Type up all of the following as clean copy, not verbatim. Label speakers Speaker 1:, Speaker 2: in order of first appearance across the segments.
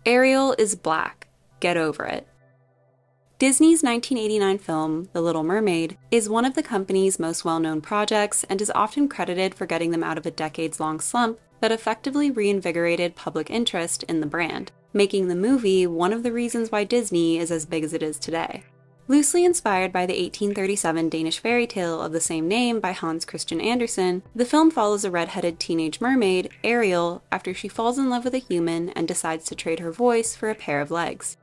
Speaker 1: Ariel is black. Get over it. Disney's 1989 film, The Little Mermaid, is one of the company's most well-known projects and is often credited for getting them out of a decades-long slump that effectively reinvigorated public interest in the brand, making the movie one of the reasons why Disney is as big as it is today. Loosely inspired by the 1837 Danish fairy tale of the same name by Hans Christian Andersen, the film follows a red-headed teenage mermaid, Ariel, after she falls in love with a human and decides to trade her voice for a pair of legs.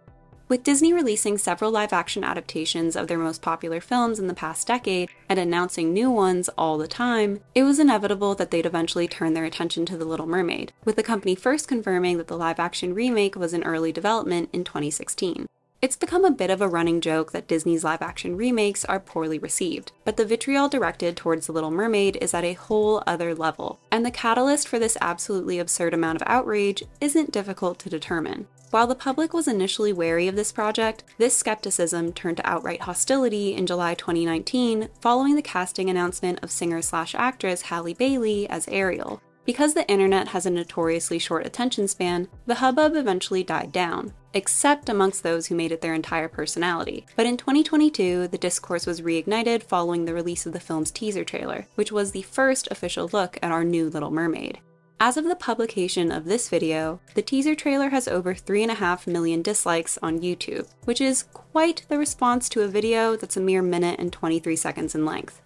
Speaker 1: With Disney releasing several live-action adaptations of their most popular films in the past decade and announcing new ones all the time, it was inevitable that they'd eventually turn their attention to The Little Mermaid, with the company first confirming that the live-action remake was in early development in 2016. It's become a bit of a running joke that Disney's live-action remakes are poorly received, but the vitriol directed towards The Little Mermaid is at a whole other level, and the catalyst for this absolutely absurd amount of outrage isn't difficult to determine. While the public was initially wary of this project, this skepticism turned to outright hostility in July 2019 following the casting announcement of singer-slash-actress Halle Bailey as Ariel. Because the internet has a notoriously short attention span, the hubbub eventually died down, except amongst those who made it their entire personality. But in 2022, the discourse was reignited following the release of the film's teaser trailer, which was the first official look at our new Little Mermaid. As of the publication of this video, the teaser trailer has over 3.5 million dislikes on YouTube, which is quite the response to a video that's a mere minute and 23 seconds in length.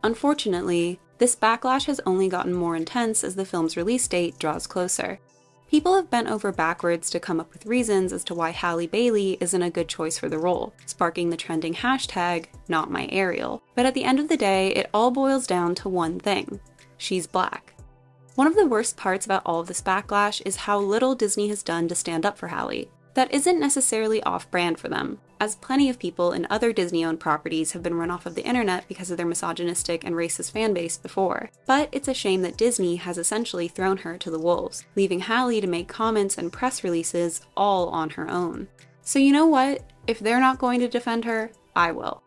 Speaker 1: Unfortunately, this backlash has only gotten more intense as the film's release date draws closer. People have bent over backwards to come up with reasons as to why Halle Bailey isn't a good choice for the role, sparking the trending hashtag, #NotMyAriel. But at the end of the day, it all boils down to one thing: she's black. One of the worst parts about all of this backlash is how little Disney has done to stand up for Halle. That isn't necessarily off-brand for them, as plenty of people in other Disney-owned properties have been run off of the internet because of their misogynistic and racist fanbase before. But it's a shame that Disney has essentially thrown her to the wolves, leaving Halle to make comments and press releases all on her own. So you know what? If they're not going to defend her, I will.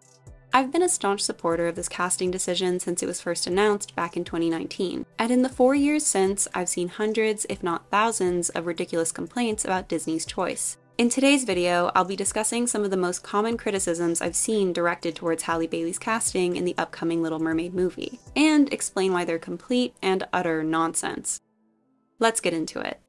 Speaker 1: I've been a staunch supporter of this casting decision since it was first announced back in 2019, and in the 4 years since, I've seen hundreds, if not thousands, of ridiculous complaints about Disney's choice. In today's video, I'll be discussing some of the most common criticisms I've seen directed towards Halle Bailey's casting in the upcoming Little Mermaid movie, and explain why they're complete and utter nonsense. Let's get into it.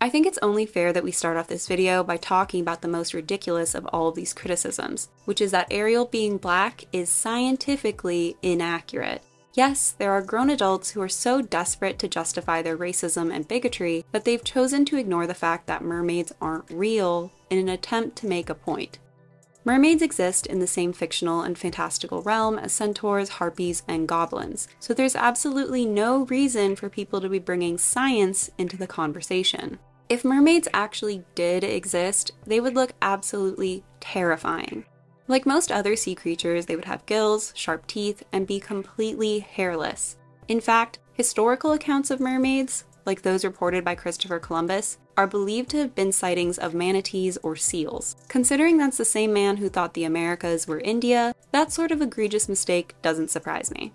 Speaker 1: I think it's only fair that we start off this video by talking about the most ridiculous of all of these criticisms, which is that Ariel being black is scientifically inaccurate. Yes, there are grown adults who are so desperate to justify their racism and bigotry that they've chosen to ignore the fact that mermaids aren't real in an attempt to make a point. Mermaids exist in the same fictional and fantastical realm as centaurs, harpies, and goblins, so there's absolutely no reason for people to be bringing science into the conversation. If mermaids actually did exist, they would look absolutely terrifying. Like most other sea creatures, they would have gills, sharp teeth, and be completely hairless. In fact, historical accounts of mermaids, like those reported by Christopher Columbus, are believed to have been sightings of manatees or seals. Considering that's the same man who thought the Americas were India, that sort of egregious mistake doesn't surprise me.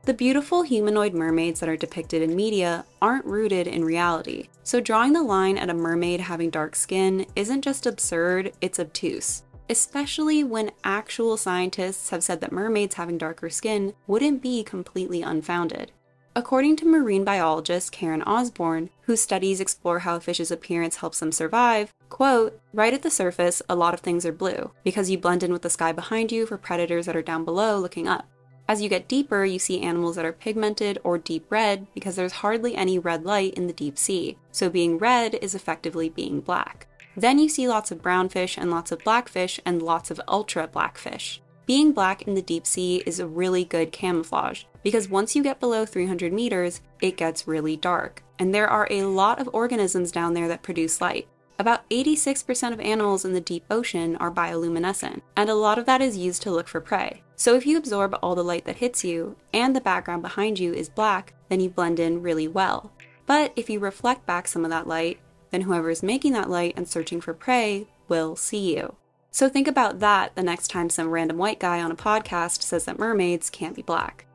Speaker 1: The beautiful humanoid mermaids that are depicted in media aren't rooted in reality, so drawing the line at a mermaid having dark skin isn't just absurd, it's obtuse. Especially when actual scientists have said that mermaids having darker skin wouldn't be completely unfounded. According to marine biologist Karen Osborne, whose studies explore how a fish's appearance helps them survive, quote, "Right at the surface, a lot of things are blue, because you blend in with the sky behind you for predators that are down below looking up. As you get deeper, you see animals that are pigmented or deep red because there's hardly any red light in the deep sea, so being red is effectively being black. Then you see lots of brown fish and lots of black fish and lots of ultra black fish. Being black in the deep sea is a really good camouflage, because once you get below 300 meters, it gets really dark, and there are a lot of organisms down there that produce light. About 86% of animals in the deep ocean are bioluminescent, and a lot of that is used to look for prey. So if you absorb all the light that hits you, and the background behind you is black, then you blend in really well. But if you reflect back some of that light, then whoever is making that light and searching for prey will see you. So think about that the next time some random white guy on a podcast says that mermaids can't be black.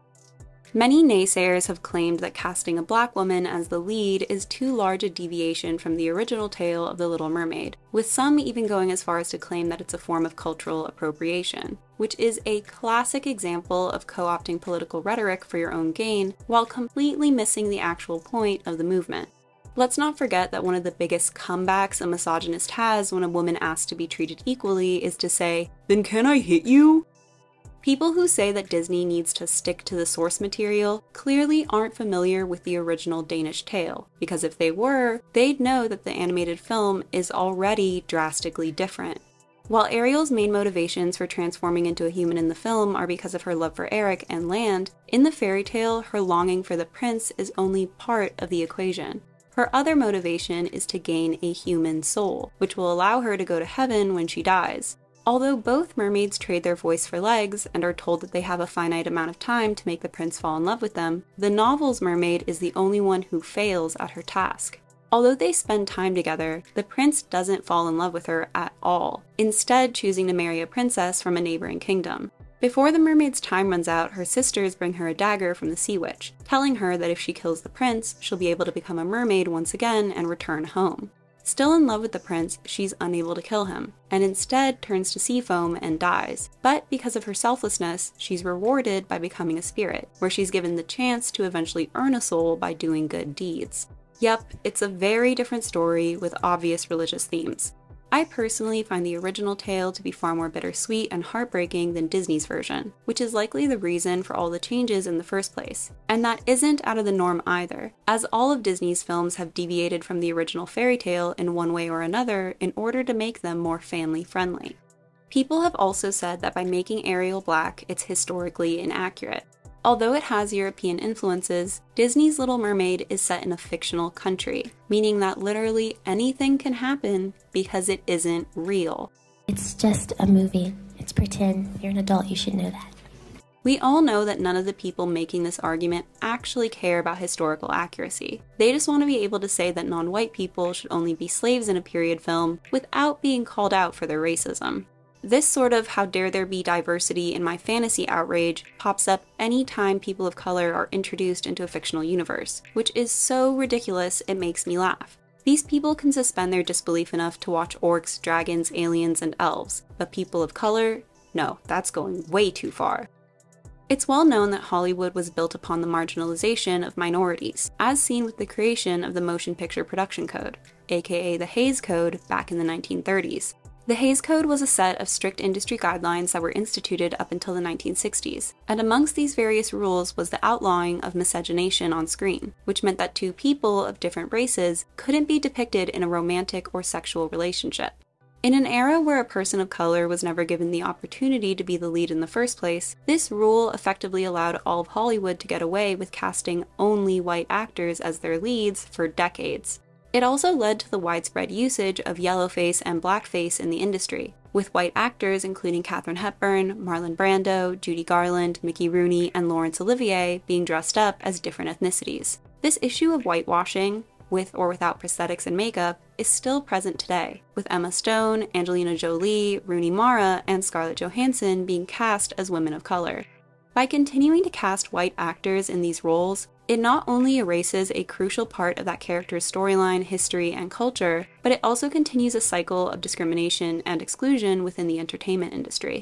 Speaker 1: Many naysayers have claimed that casting a black woman as the lead is too large a deviation from the original tale of The Little Mermaid, with some even going as far as to claim that it's a form of cultural appropriation, which is a classic example of co-opting political rhetoric for your own gain while completely missing the actual point of the movement. Let's not forget that one of the biggest comebacks a misogynist has when a woman asks to be treated equally is to say, "Then can I hit you?" People who say that Disney needs to stick to the source material clearly aren't familiar with the original Danish tale, because if they were, they'd know that the animated film is already drastically different. While Ariel's main motivations for transforming into a human in the film are because of her love for Eric and land, in the fairy tale, her longing for the prince is only part of the equation. Her other motivation is to gain a human soul, which will allow her to go to heaven when she dies. Although both mermaids trade their voice for legs and are told that they have a finite amount of time to make the prince fall in love with them, the novel's mermaid is the only one who fails at her task. Although they spend time together, the prince doesn't fall in love with her at all, instead choosing to marry a princess from a neighboring kingdom. Before the mermaid's time runs out, her sisters bring her a dagger from the sea witch, telling her that if she kills the prince, she'll be able to become a mermaid once again and return home. Still in love with the prince, she's unable to kill him, and instead turns to sea foam and dies. But because of her selflessness, she's rewarded by becoming a spirit, where she's given the chance to eventually earn a soul by doing good deeds. Yep, it's a very different story with obvious religious themes. I personally find the original tale to be far more bittersweet and heartbreaking than Disney's version, which is likely the reason for all the changes in the first place. And that isn't out of the norm either, as all of Disney's films have deviated from the original fairy tale in one way or another in order to make them more family-friendly. People have also said that by making Ariel black, it's historically inaccurate. Although it has European influences, Disney's Little Mermaid is set in a fictional country, meaning that literally anything can happen because it isn't real.
Speaker 2: It's just a movie. It's pretend. You're an adult, you should know that.
Speaker 1: We all know that none of the people making this argument actually care about historical accuracy. They just want to be able to say that non-white people should only be slaves in a period film without being called out for their racism. This sort of "how dare there be diversity in my fantasy" outrage pops up anytime people of color are introduced into a fictional universe, which is so ridiculous it makes me laugh. These people can suspend their disbelief enough to watch orcs, dragons, aliens, and elves, but people of color? No, that's going way too far. It's well known that Hollywood was built upon the marginalization of minorities, as seen with the creation of the Motion Picture Production Code, aka the Hays Code, back in the 1930s. The Hays Code was a set of strict industry guidelines that were instituted up until the 1960s, and amongst these various rules was the outlawing of miscegenation on screen, which meant that two people of different races couldn't be depicted in a romantic or sexual relationship. In an era where a person of color was never given the opportunity to be the lead in the first place, this rule effectively allowed all of Hollywood to get away with casting only white actors as their leads for decades. It also led to the widespread usage of yellowface and blackface in the industry, with white actors including Katharine Hepburn, Marlon Brando, Judy Garland, Mickey Rooney, and Laurence Olivier being dressed up as different ethnicities. This issue of whitewashing, with or without prosthetics and makeup, is still present today, with Emma Stone, Angelina Jolie, Rooney Mara, and Scarlett Johansson being cast as women of color. By continuing to cast white actors in these roles, it not only erases a crucial part of that character's storyline, history, and culture, but it also continues a cycle of discrimination and exclusion within the entertainment industry.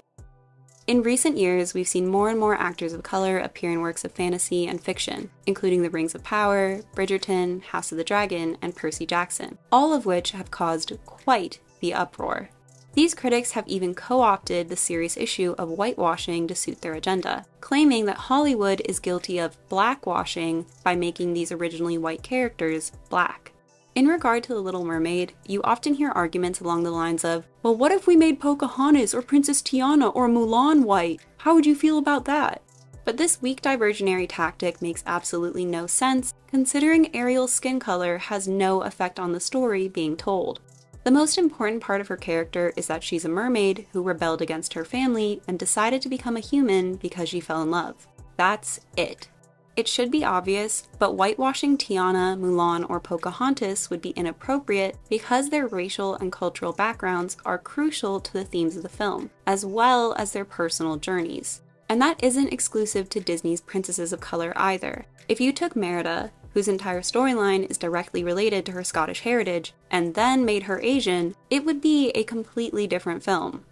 Speaker 1: In recent years, we've seen more and more actors of color appear in works of fantasy and fiction, including The Rings of Power, Bridgerton, House of the Dragon, and Percy Jackson, all of which have caused quite the uproar. These critics have even co-opted the serious issue of whitewashing to suit their agenda, claiming that Hollywood is guilty of blackwashing by making these originally white characters black. In regard to The Little Mermaid, you often hear arguments along the lines of, well, what if we made Pocahontas or Princess Tiana or Mulan white? How would you feel about that? But this weak diversionary tactic makes absolutely no sense, considering Ariel's skin color has no effect on the story being told. The most important part of her character is that she's a mermaid who rebelled against her family and decided to become a human because she fell in love. That's it. It should be obvious, but whitewashing Tiana, Mulan, or Pocahontas would be inappropriate because their racial and cultural backgrounds are crucial to the themes of the film, as well as their personal journeys. And that isn't exclusive to Disney's princesses of color either. If you took Merida, whose entire storyline is directly related to her Scottish heritage, and then made her Asian, it would be a completely different film.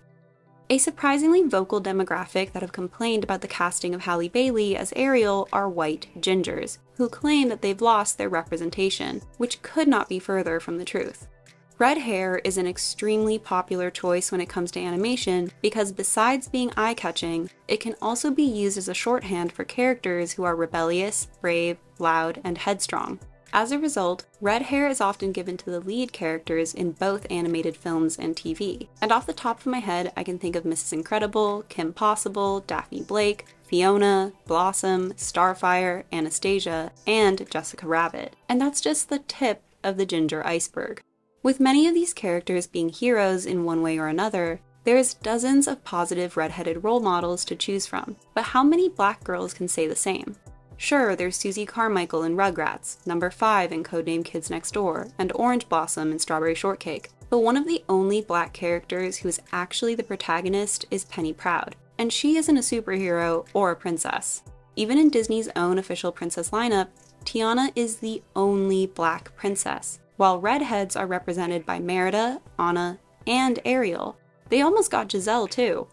Speaker 1: A surprisingly vocal demographic that have complained about the casting of Halle Bailey as Ariel are white gingers, who claim that they've lost their representation, which could not be further from the truth. Red hair is an extremely popular choice when it comes to animation because besides being eye-catching, it can also be used as a shorthand for characters who are rebellious, brave, loud, and headstrong. As a result, red hair is often given to the lead characters in both animated films and TV. And off the top of my head, I can think of Mrs. Incredible, Kim Possible, Daphne Blake, Fiona, Blossom, Starfire, Anastasia, and Jessica Rabbit. And that's just the tip of the ginger iceberg. With many of these characters being heroes in one way or another, there's dozens of positive redheaded role models to choose from. But how many black girls can say the same? Sure, there's Susie Carmichael in Rugrats, Number 5 in Codename Kids Next Door, and Orange Blossom in Strawberry Shortcake. But one of the only black characters who is actually the protagonist is Penny Proud, and she isn't a superhero or a princess. Even in Disney's own official princess lineup, Tiana is the only black princess, while redheads are represented by Merida, Anna, and Ariel. They almost got Giselle too.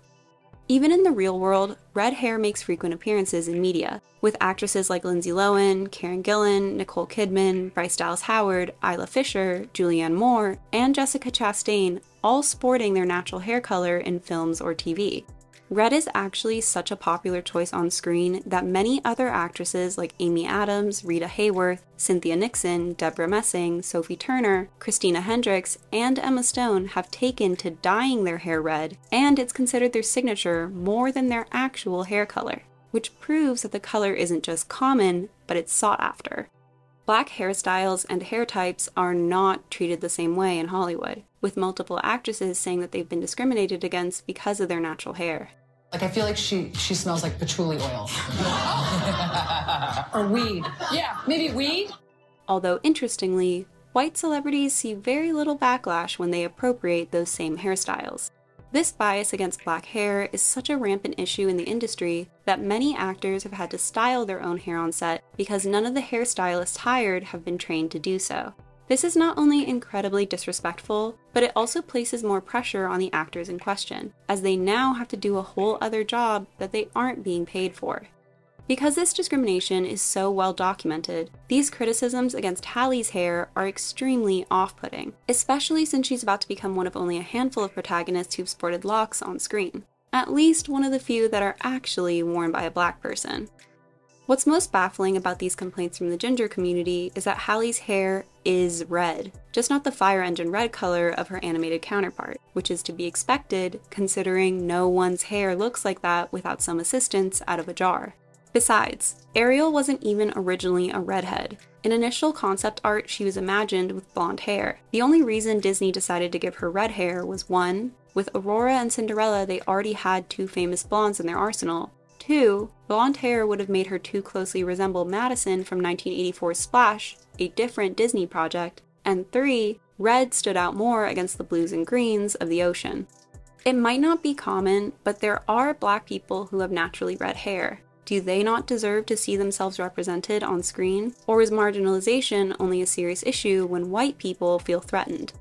Speaker 1: Even in the real world, red hair makes frequent appearances in media, with actresses like Lindsay Lohan, Karen Gillan, Nicole Kidman, Bryce Dallas Howard, Isla Fisher, Julianne Moore, and Jessica Chastain all sporting their natural hair color in films or TV. Red is actually such a popular choice on screen that many other actresses like Amy Adams, Rita Hayworth, Cynthia Nixon, Deborah Messing, Sophie Turner, Christina Hendricks, and Emma Stone have taken to dyeing their hair red, and it's considered their signature more than their actual hair color, which proves that the color isn't just common, but it's sought after. Black hairstyles and hair types are not treated the same way in Hollywood, with multiple actresses saying that they've been discriminated against because of their natural hair.
Speaker 3: Like, I feel like she smells like patchouli oil. Or weed. Yeah, maybe weed?
Speaker 1: Although, interestingly, white celebrities see very little backlash when they appropriate those same hairstyles. This bias against black hair is such a rampant issue in the industry that many actors have had to style their own hair on set because none of the hairstylists hired have been trained to do so. This is not only incredibly disrespectful, but it also places more pressure on the actors in question, as they now have to do a whole other job that they aren't being paid for. Because this discrimination is so well documented, these criticisms against Halle's hair are extremely off-putting, especially since she's about to become one of only a handful of protagonists who've sported locks on screen. At least one of the few that are actually worn by a black person. What's most baffling about these complaints from the ginger community is that Halle's hair is red, just not the fire engine red color of her animated counterpart, which is to be expected considering no one's hair looks like that without some assistance out of a jar. Besides, Ariel wasn't even originally a redhead. In initial concept art, she was imagined with blonde hair. The only reason Disney decided to give her red hair was 1, with Aurora and Cinderella they already had 2 famous blondes in their arsenal. 2, blonde hair would have made her too closely resemble Madison from 1984's Splash, a different Disney project. And 3, red stood out more against the blues and greens of the ocean. It might not be common, but there are black people who have naturally red hair. Do they not deserve to see themselves represented on screen? Or is marginalization only a serious issue when white people feel threatened?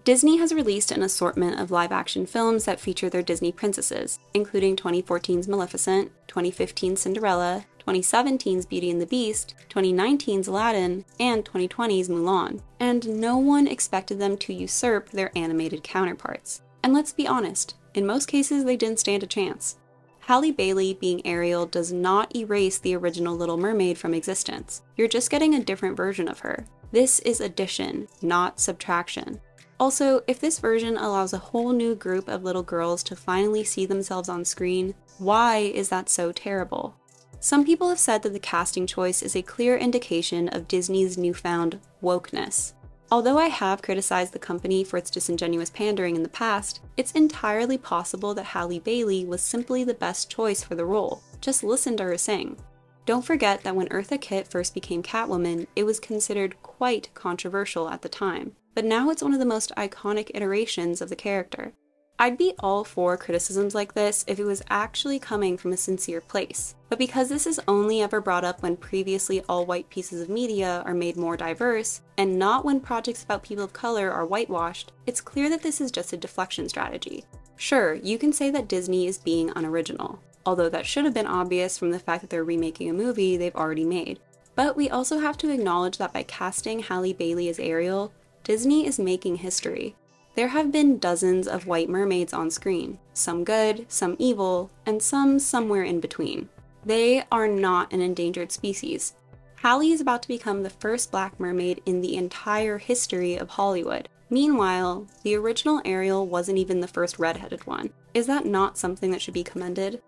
Speaker 1: Disney has released an assortment of live-action films that feature their Disney princesses, including 2014's Maleficent, 2015's Cinderella, 2017's Beauty and the Beast, 2019's Aladdin, and 2020's Mulan, and no one expected them to usurp their animated counterparts. And let's be honest, in most cases they didn't stand a chance. Halle Bailey being Ariel does not erase the original Little Mermaid from existence. You're just getting a different version of her. This is addition, not subtraction. Also, if this version allows a whole new group of little girls to finally see themselves on screen, why is that so terrible? Some people have said that the casting choice is a clear indication of Disney's newfound wokeness. Although I have criticized the company for its disingenuous pandering in the past, it's entirely possible that Halle Bailey was simply the best choice for the role. Just listen to her sing. Don't forget that when Eartha Kitt first became Catwoman, it was considered quite controversial at the time, but now it's one of the most iconic iterations of the character. I'd be all for criticisms like this if it was actually coming from a sincere place. But because this is only ever brought up when previously all-white pieces of media are made more diverse, and not when projects about people of color are whitewashed, it's clear that this is just a deflection strategy. Sure, you can say that Disney is being unoriginal, although that should have been obvious from the fact that they're remaking a movie they've already made. But we also have to acknowledge that by casting Halle Bailey as Ariel, Disney is making history. There have been dozens of white mermaids on screen, some good, some evil, and some somewhere in between. They are not an endangered species. Halle is about to become the first black mermaid in the entire history of Hollywood. Meanwhile, the original Ariel wasn't even the first redheaded one. Is that not something that should be commended?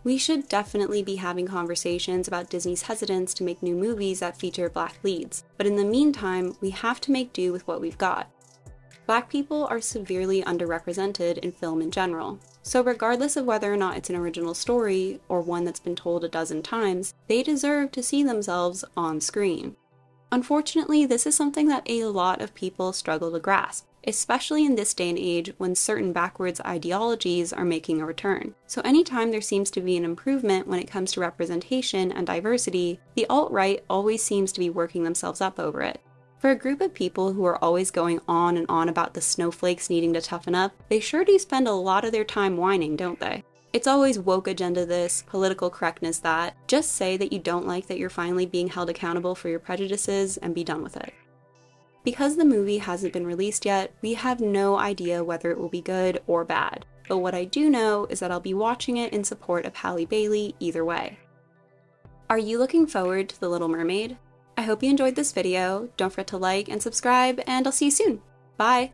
Speaker 1: We should definitely be having conversations about Disney's hesitance to make new movies that feature black leads, but in the meantime, we have to make do with what we've got. Black people are severely underrepresented in film in general, so regardless of whether or not it's an original story or one that's been told a dozen times, they deserve to see themselves on screen. Unfortunately, this is something that a lot of people struggle to grasp, especially in this day and age when certain backwards ideologies are making a return. So anytime there seems to be an improvement when it comes to representation and diversity, the alt-right always seems to be working themselves up over it. For a group of people who are always going on and on about the snowflakes needing to toughen up, they sure do spend a lot of their time whining, don't they? It's always woke agenda this, political correctness that. Just say that you don't like that you're finally being held accountable for your prejudices and be done with it. Because the movie hasn't been released yet, we have no idea whether it will be good or bad. But what I do know is that I'll be watching it in support of Halle Bailey either way. Are you looking forward to The Little Mermaid? I hope you enjoyed this video, don't forget to like and subscribe, and I'll see you soon. Bye!